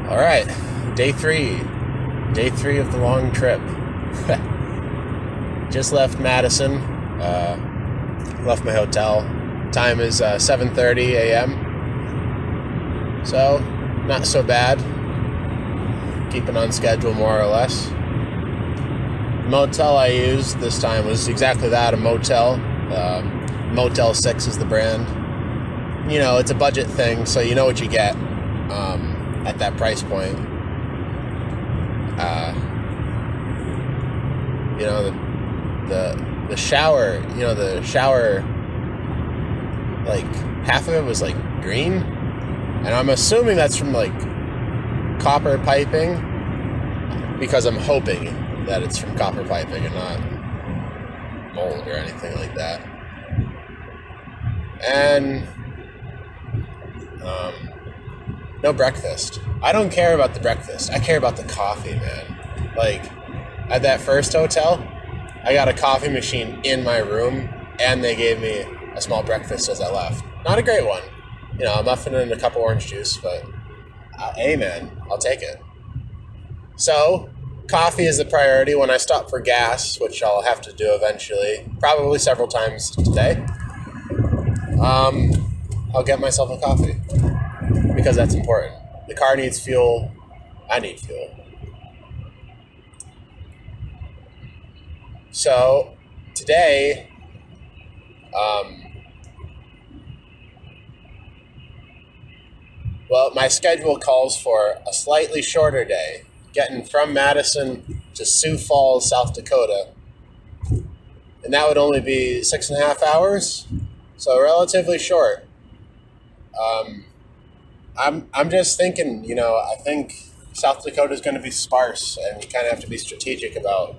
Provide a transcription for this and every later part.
All right, day three of the long trip. Just left Madison, left my hotel. Time is 7:30 a.m. So, not so bad. Keeping on schedule more or less. The motel I used this time was exactly that, a motel. Motel 6 is the brand. You know, it's a budget thing, so you know what you get at that price point. You know, the shower, like, half of it was, like, green. And I'm assuming that's from, like, copper piping, because I'm hoping that it's from copper piping and not mold or anything like that. And no breakfast. I don't care about the breakfast. I care about the coffee, man. Like, at that first hotel, I got a coffee machine in my room, and they gave me a small breakfast as I left. Not a great one. You know, a muffin and a cup of orange juice, but hey, man, I'll take it. So, coffee is the priority. When I stop for gas, which I'll have to do eventually, probably several times today, I'll get myself a coffee, because that's important. The car needs fuel. I need fuel. So, today, well, my schedule calls for a slightly shorter day, getting from Madison to Sioux Falls, South Dakota. And that would only be 6.5 hours, so relatively short. I'm just thinking, you know, I think South Dakota is going to be sparse, and you kind of have to be strategic about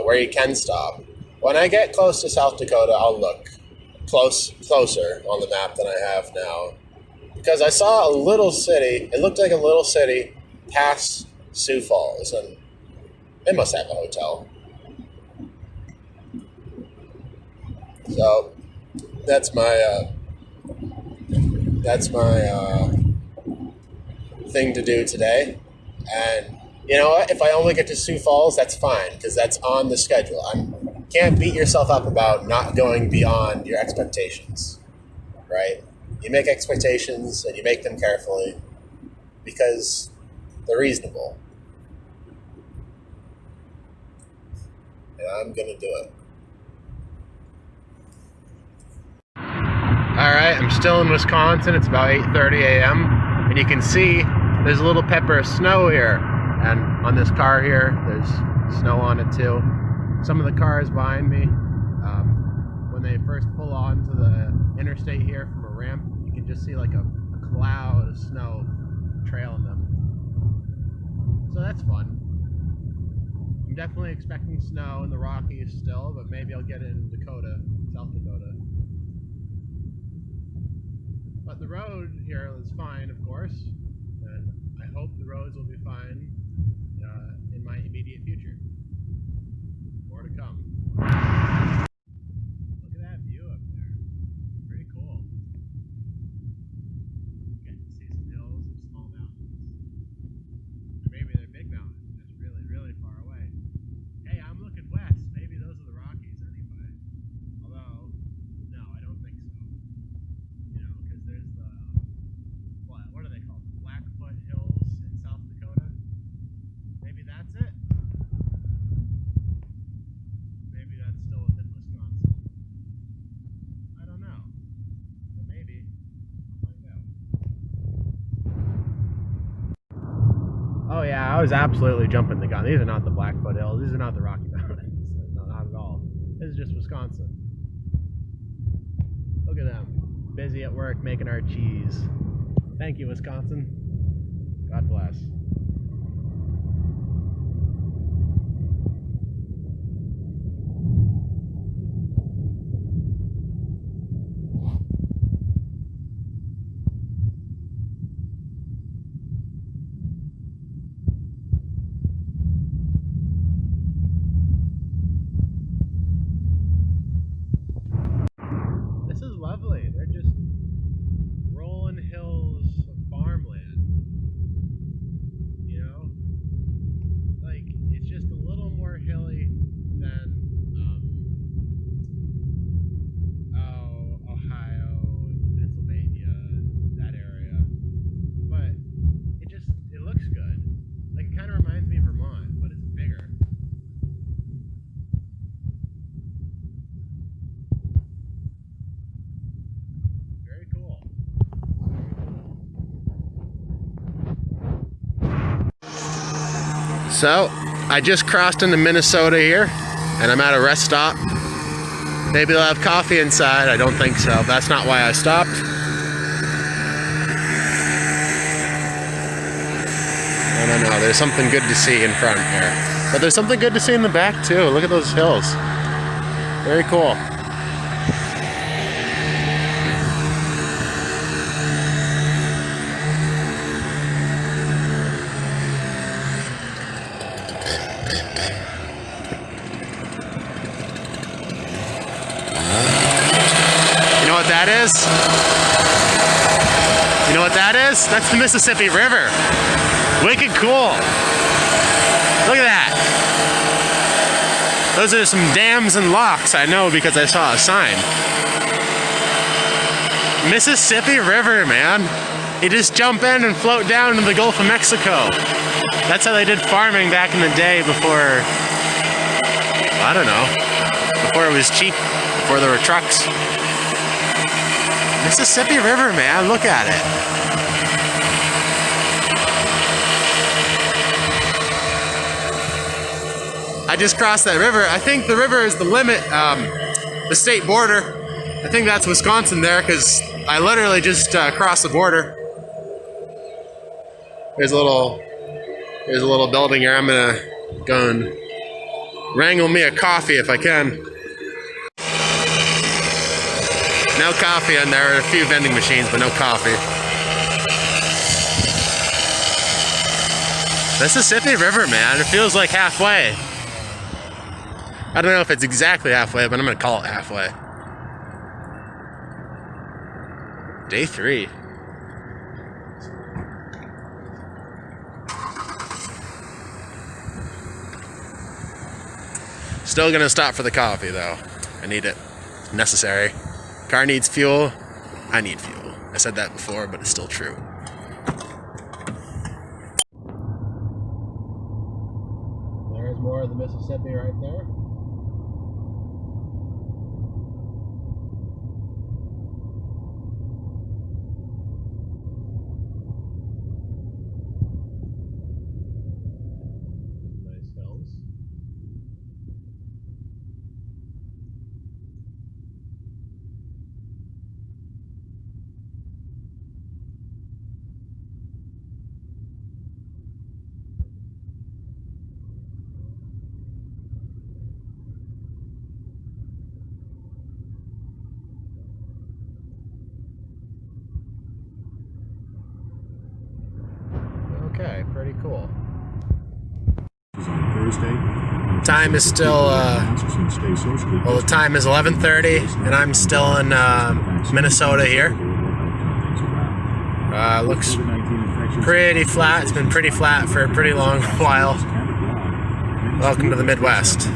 where you can stop. When I get close to South Dakota, I'll look closer on the map than I have now, because I saw a little city. It looked like a little city past Sioux Falls, and they must have a hotel. So that's my thing to do today. And you know what? If I only get to Sioux Falls, that's fine, because that's on the schedule. Can't beat yourself up about not going beyond your expectations, right? You make expectations and you make them carefully because they're reasonable. And I'm going to do it. All right, I'm still in Wisconsin. It's about 8:30 a.m. And you can see there's a little pepper of snow here. And on this car here, there's snow on it too. Some of the cars behind me, when they first pull onto the interstate here from a ramp, you can just see like a cloud of snow trailing them. So that's fun. I'm definitely expecting snow in the Rockies still, but maybe I'll get it in Dakota, South Dakota. But the road here is fine, of course, and I hope the roads will be fine in my immediate future. More to come. Look at that view up there. Pretty cool. Get to see some hills and small mountains. Or maybe they're big mountains, just really, really far away. Hey, I'm looking west. Maybe those are the Rockies anyway. Although, no, I don't think so. You know, because there's the, what are they called? The Blackfoot Hills in South Dakota. Maybe that's it. Maybe that's still within Wisconsin. I don't know. But maybe. I'll find out. Oh yeah, I was absolutely jumping the gun. These are not the Blackfoot Hills. These are not the Rocky Mountains. No, not at all. This is just Wisconsin. Look at them. Busy at work making our cheese. Thank you, Wisconsin. God bless. This is lovely. They're just rolling hills of farmland. So, I just crossed into Minnesota here, and I'm at a rest stop. Maybe they'll have coffee inside. I don't think so. That's not why I stopped. I don't know. There's something good to see in front here. But there's something good to see in the back, too. Look at those hills. Very cool. You know what that is? You know what that is? That's the Mississippi River. Wicked cool. Look at that. Those are some dams and locks, I know because I saw a sign. Mississippi River, man. You just jump in and float down to the Gulf of Mexico. That's how they did farming back in the day before, I don't know, before it was cheap, before there were trucks. Mississippi River, man, look at it. I just crossed that river. I think the river is the limit, the state border. I think that's Wisconsin there, because I literally just crossed the border. There's a little building here. I'm gonna go and wrangle me a coffee if I can. No coffee in there. A few vending machines, but no coffee. Mississippi River, man. It feels like halfway. I don't know if it's exactly halfway, but I'm gonna call it halfway. Day 3. Still gonna stop for the coffee though. I need it. Necessary. Car needs fuel. I need fuel. I said that before, but it's still true. There's more of the Mississippi right there. Nice hills. Okay, pretty cool. Time is still, well, the time is 11:30, and I'm still in Minnesota here. Looks pretty flat. It's been pretty flat for a pretty long while. Welcome to the Midwest.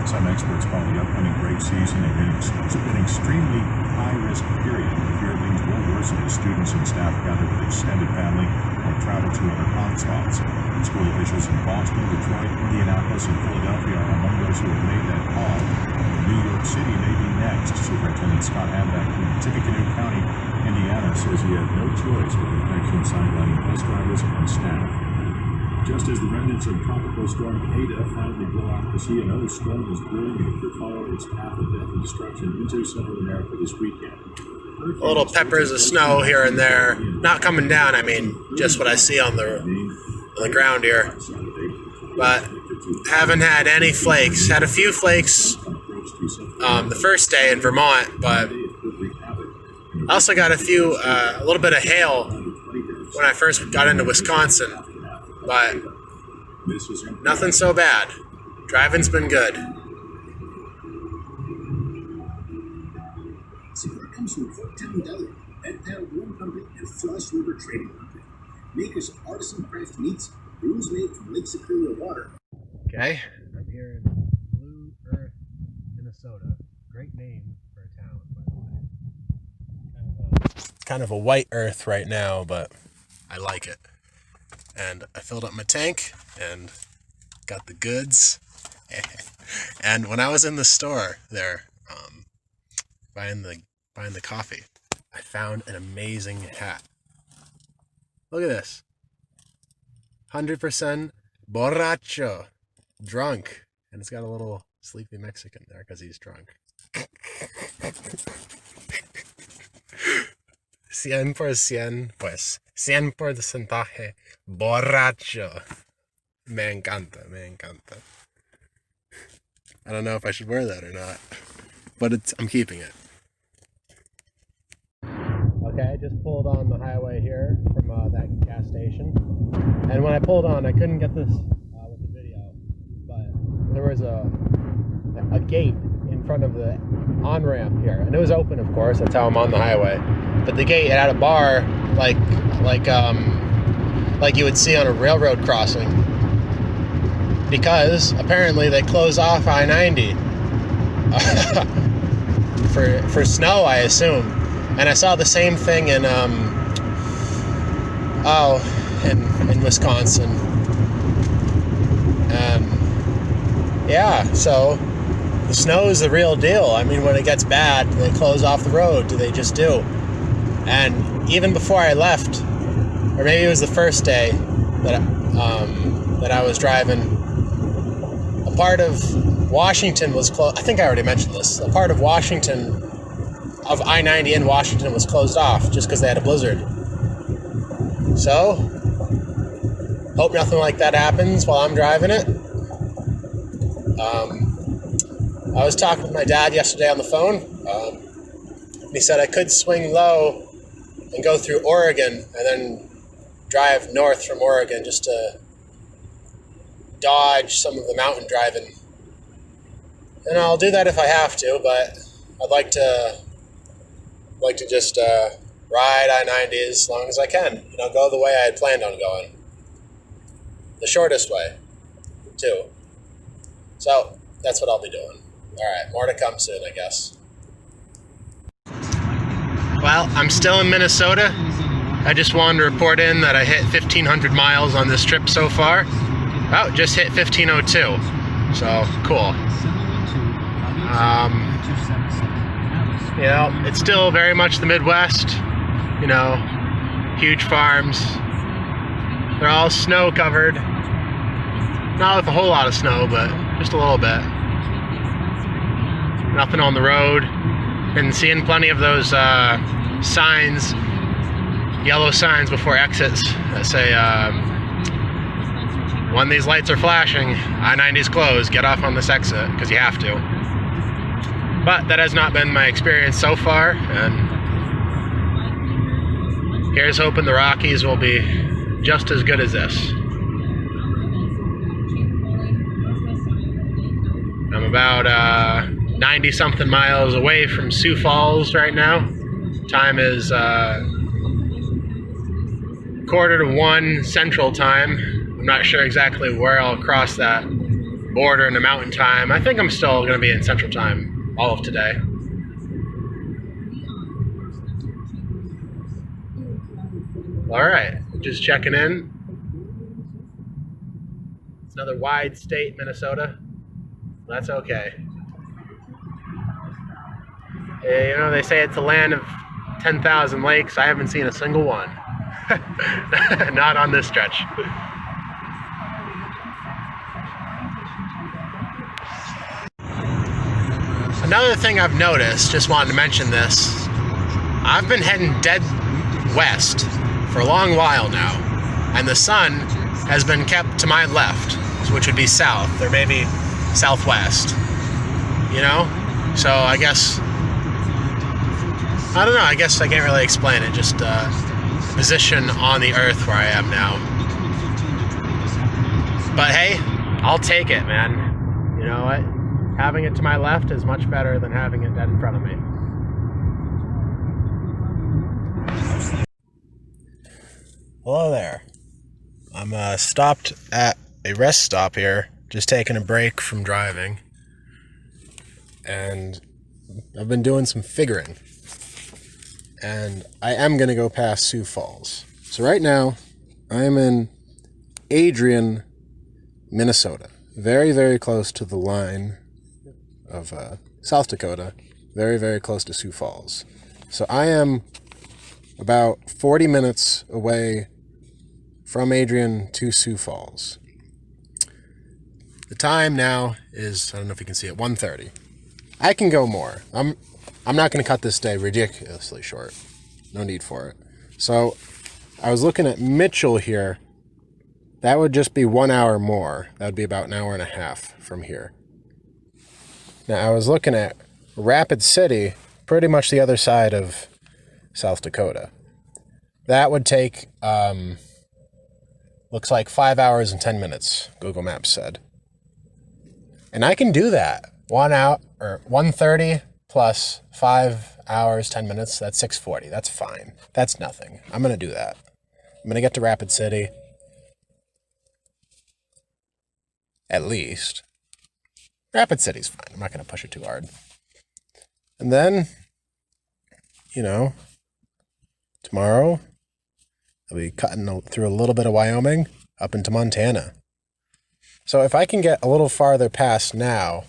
Some experts call the upcoming grape season an extremely high-risk period. The fear things will worsen as students and staff gather with extended family or travel to other hotspots. School officials in Boston, Detroit, Indianapolis, and Philadelphia are among those who have made that call. New York City may be next. Superintendent Scott Hamback from Tippecanoe County, Indiana, says he had no choice with infection sidelining bus drivers and staff. Just as the remnants of Tropical Storm Ada finally blow out to sea, another storm is brewing and could follow its path of death and destruction into Central America this weekend. Little peppers of snow here and there. Not coming down, I mean, just what I see on the ground here. But haven't had any flakes. Had a few flakes the first day in Vermont, but I also got a little bit of hail when I first got into Wisconsin. But nothing so bad. Driving's been good. Support comes from Corktown Deli, Bedtown Brewing Company, and Flush River Trading Company. Makers of artisan craft meats, brews made from Lake Superior water. Okay, I'm here in Blue Earth, Minnesota. Great name for a town, by the way. Kind of a white earth right now, but I like it. And I filled up my tank and got the goods. And when I was in the store there, buying the coffee, I found an amazing hat. Look at this. 100% borracho. Drunk. And it's got a little sleepy Mexican there because he's drunk. 100%, pues. 100% borracho. Me encanta, me encanta. I don't know if I should wear that or not, but I'm keeping it. Okay, I just pulled on the highway here from that gas station, and when I pulled on, I couldn't get this with the video, but there was a gate in front of the on-ramp here, and it was open, of course. That's how I'm on the highway. But the gate, it had a bar like you would see on a railroad crossing, because apparently they close off I-90 for snow, I assume. And I saw the same thing in Wisconsin. Yeah, so the snow is the real deal. I mean, when it gets bad, they close off the road. They just do. And even before I left, or maybe it was the first day that I was driving, a part of Washington was closed. I think I already mentioned this. A part of Washington, of I-90 in Washington, was closed off just because they had a blizzard. So, hope nothing like that happens while I'm driving it. I was talking with my dad yesterday on the phone. And he said I could swing low and go through Oregon and then drive north from Oregon just to dodge some of the mountain driving. And I'll do that if I have to, but I'd like to just ride I-90 as long as I can. Go the way I had planned on going. The shortest way, too. So, that's what I'll be doing. Alright, more to come soon, I guess. Well, I'm still in Minnesota. I just wanted to report in that I hit 1,500 miles on this trip so far. Oh, just hit 1,502. So, cool. It's still very much the Midwest. Huge farms. They're all snow covered. Not with a whole lot of snow, but just a little bit. Nothing on the road. Been seeing plenty of those signs, yellow signs before exits that say, when these lights are flashing, I-90's closed, get off on this exit, because you have to. But that has not been my experience so far, and here's hoping the Rockies will be just as good as this. I'm about 90-something miles away from Sioux Falls right now. Time is 1:45 Central Time. I'm not sure exactly where I'll cross that border into Mountain Time. I think I'm still going to be in Central Time all of today. Alright, just checking in. It's another wide state, Minnesota. That's okay. They say it's a land of 10,000 lakes. I haven't seen a single one. Not on this stretch. Another thing I've noticed, just wanted to mention this, I've been heading dead west for a long while now, and the sun has been kept to my left, which would be south, or maybe southwest, So I guess, I don't know, I guess I can't really explain it, just position on the earth where I am now. But hey, I'll take it, man. You know what? Having it to my left is much better than having it dead in front of me. Hello there. I'm stopped at a rest stop here, just taking a break from driving. And I've been doing some figuring. And I am going to go past Sioux Falls. So right now, I am in Adrian, Minnesota. Very, very close to the line of South Dakota. Very, very close to Sioux Falls. So I am about 40 minutes away from Adrian to Sioux Falls. The time now is, I don't know if you can see it, 1:30. I can go more. I'm not going to cut this day ridiculously short. No need for it. So I was looking at Mitchell here. That would just be 1 hour more. That would be about an hour and a half from here. Now I was looking at Rapid City, pretty much the other side of South Dakota. That would take, looks like 5 hours and 10 minutes, Google Maps said. And I can do that. 1 hour, or 1:30 plus 5 hours, 10 minutes, that's 6:40. That's fine. That's nothing. I'm going to do that. I'm going to get to Rapid City. At least. Rapid City's fine. I'm not going to push it too hard. And then, tomorrow, I'll be cutting through a little bit of Wyoming up into Montana. So if I can get a little farther past now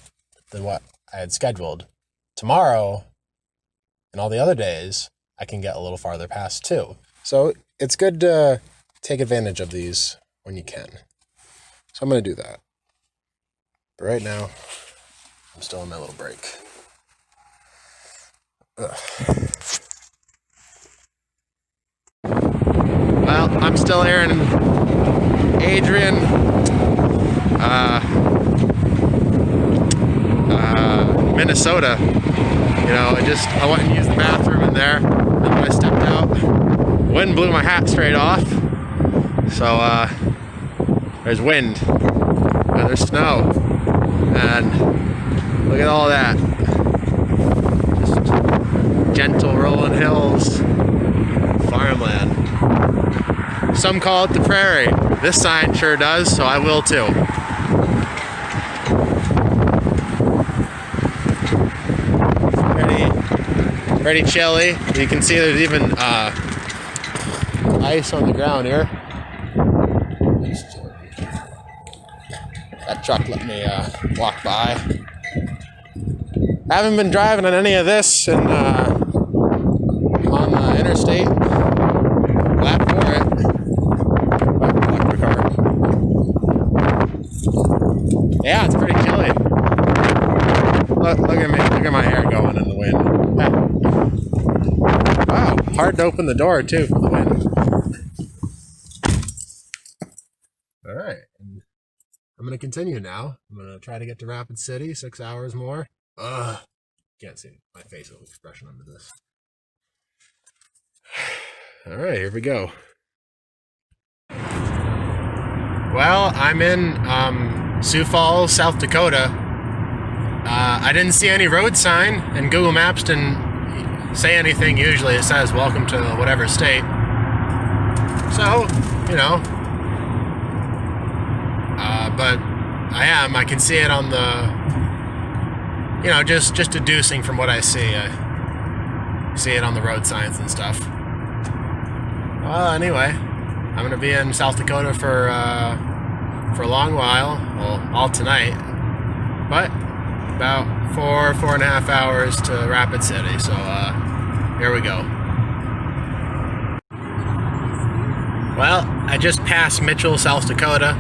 than what I had scheduled, tomorrow and all the other days, I can get a little farther past too. So it's good to take advantage of these when you can. So I'm going to do that. But right now, I'm still in my little break. Ugh. Well, I'm still here in Adrian, Minnesota. I went and used the bathroom in there, and when I stepped out, wind blew my hat straight off. So there's wind, and there's snow, and look at all that. Just gentle rolling hills, farmland. Some call it the prairie. This sign sure does, so I will too. Pretty chilly. You can see there's even ice on the ground here. That truck let me walk by. I haven't been driving on any of this and on the interstate. Glad for it. Electric car. Yeah, it's pretty chilly. Look at me. Look at my hair going in the wind. Wow, hard to open the door too for the wind. All right, I'm gonna continue now. I'm gonna try to get to Rapid City, 6 hours more. Can't see my facial expression under this. All right, here we go. Well, I'm in Sioux Falls, South Dakota. I didn't see any road sign, and Google Maps didn't say anything. Usually it says welcome to whatever state. So, but I can see it on the, just deducing from what I see. I see it on the road signs and stuff. Well, anyway, I'm going to be in South Dakota for a long while. Well, all tonight. But about 4.5 hours to Rapid City. So, here we go. Well, I just passed Mitchell, South Dakota,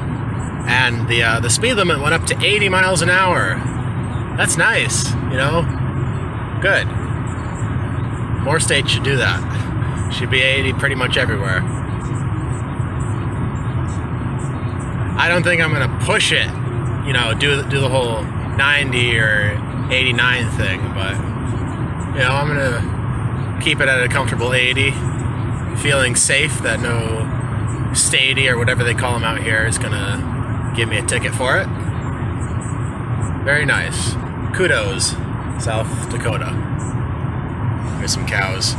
and the speed limit went up to 80 miles an hour. That's nice, Good. More states should do that. Should be 80 pretty much everywhere. I don't think I'm gonna push it, do the whole 90 or 89 thing, but I'm gonna keep it at a comfortable 80, feeling safe that no statey or whatever they call them out here is gonna give me a ticket for it. Very nice. Kudos, South Dakota. There's some cows.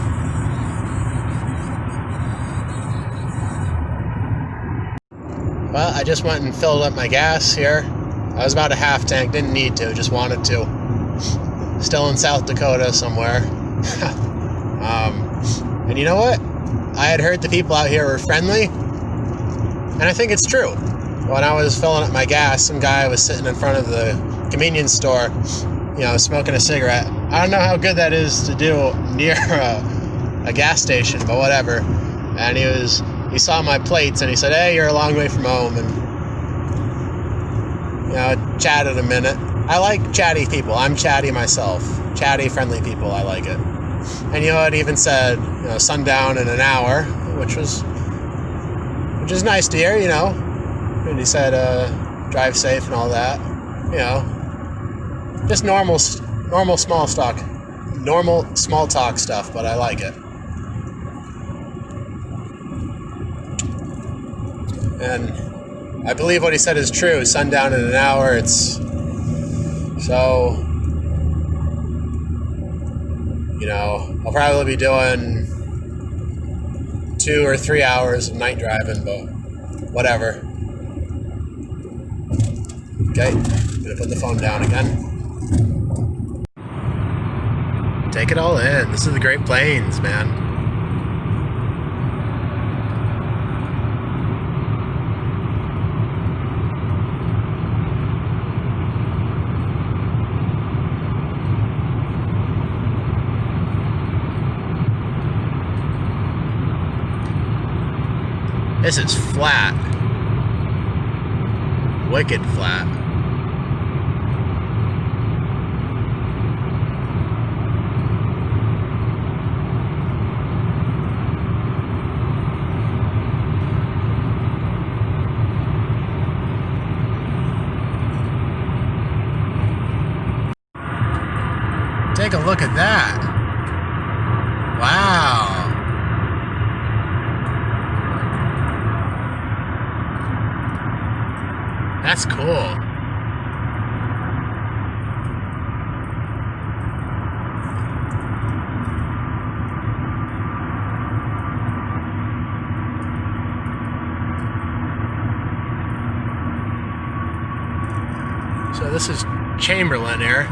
Well, I just went and filled up my gas here. I was about a half tank, didn't need to, just wanted to. Still in South Dakota somewhere. And you know what? I had heard the people out here were friendly, and I think it's true. When I was filling up my gas, some guy was sitting in front of the convenience store, smoking a cigarette. I don't know how good that is to do near a gas station, but whatever. And he he saw my plates and he said, "Hey, you're a long way from home," and chatted a minute. I like chatty people. I'm chatty myself. Chatty, friendly people. I like it. And it even said, sundown in an hour, which is nice to hear, And he said, drive safe and all that. Just normal small talk stuff, but I like it. And I believe what he said is true. Sundown in an hour. I'll probably be doing 2 or 3 hours of night driving, but whatever. Okay, I'm gonna put the phone down again. Take it all in. This is the Great Plains, man. This is flat. Wicked flat. Take a look at that. Wow. That's cool. So this is Chamberlain here.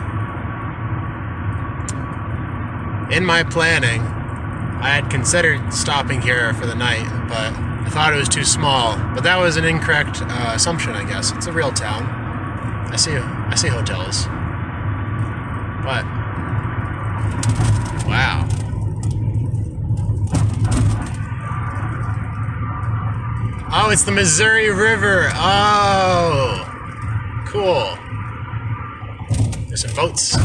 In my planning, I had considered stopping here for the night, but I thought it was too small. But that was an incorrect assumption, I guess. It's a real town. I see hotels. But wow. Oh, it's the Missouri River. Oh, cool. There's some boats.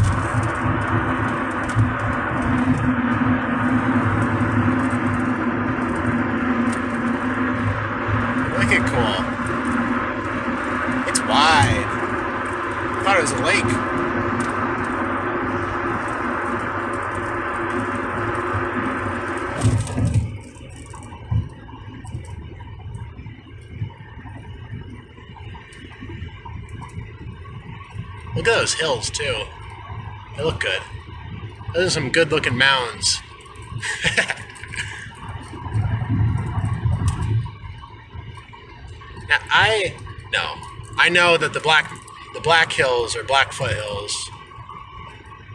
Wicked cool. It's wide. I thought it was a lake. Look at those hills too. They look good. Those are some good looking mounds. Now I know that the Black Hills or Blackfoot Hills,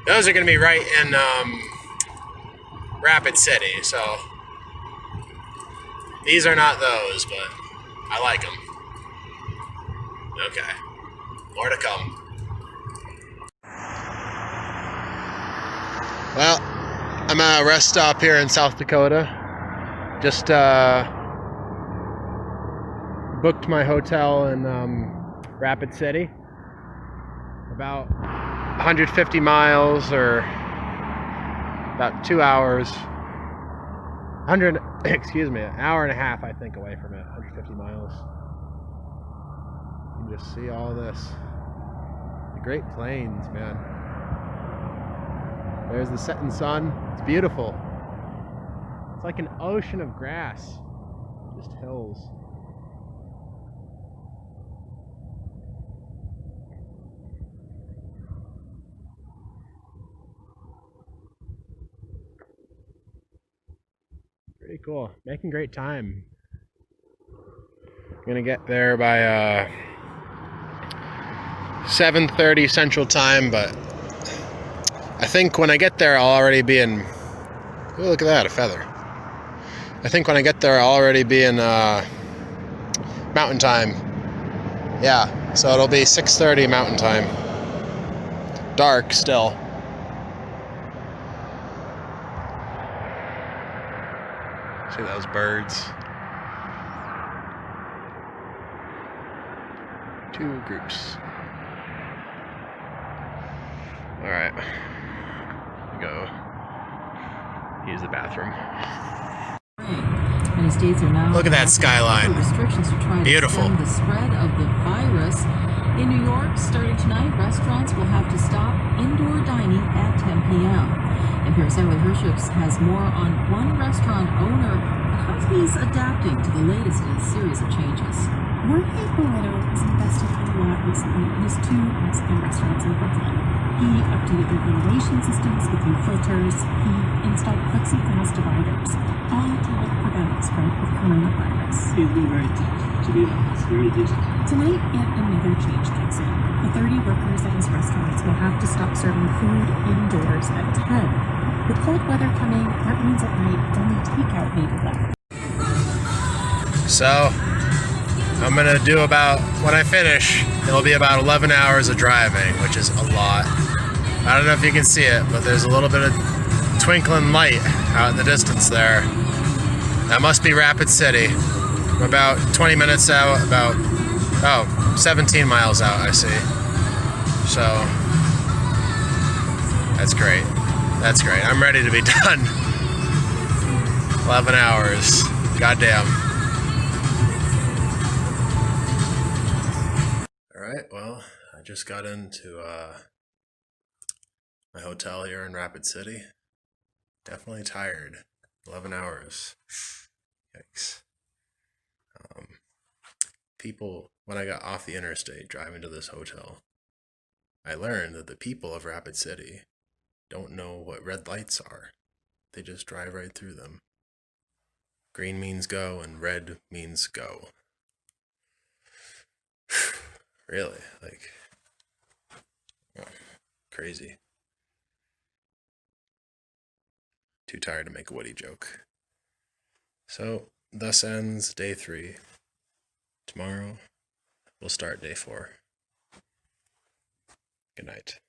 those are going to be right in Rapid City. So these are not those, but I like them. Okay, more to come. Well, I'm at a rest stop here in South Dakota. Just booked my hotel in Rapid City. About 150 miles or about 2 hours. An hour and a half, I think, away from it. 150 miles. You can just see all this. The Great Plains, man. There's the setting sun. It's beautiful. It's like an ocean of grass. Just hills. Pretty cool. Making great time. I'm gonna get there by 7:30 Central Time, but I think when I get there, I'll already be in... Oh, look at that, a feather. I think when I get there, I'll already be in Mountain Time. Yeah, so it'll be 6:30 Mountain Time. Dark still. See those birds? 2 groups. Alright. Go use the bathroom. Many states are now Look at that skyline. restrictions to try Beautiful. to stem the spread of the virus. In New York, starting tonight, restaurants will have to stop indoor dining at 10 p.m. NPR's Sally Herships has more on one restaurant owner and how he's adapting to the latest in a series of changes. Jorge Boleto has invested a lot recently in his 2 Mexican restaurants in Brooklyn. He updated their ventilation systems with new filters. He installed plexiglass dividers, all to help prevent the spread of coronavirus. It's been very tough, to be honest, very difficult. Tonight, yet another change kicks in. The 30 workers at his restaurants will have to stop serving food indoors at 10. With cold weather coming, that means at night only takeout may be left. So, I'm gonna do about, when I finish, it'll be about 11 hours of driving, which is a lot. I don't know if you can see it, but there's a little bit of twinkling light out in the distance there. That must be Rapid City. We're about 20 minutes out, 17 miles out, I see. So, that's great. That's great. I'm ready to be done. 11 hours. Goddamn. Alright, well, I just got into my hotel here in Rapid City. Definitely tired. 11 hours. Yikes. People, when I got off the interstate driving to this hotel, I learned that the people of Rapid City don't know what red lights are. They just drive right through them. Green means go and red means go. Really, like, crazy. Too tired to make a witty joke. So, thus ends day 3. Tomorrow, we'll start day 4. Good night.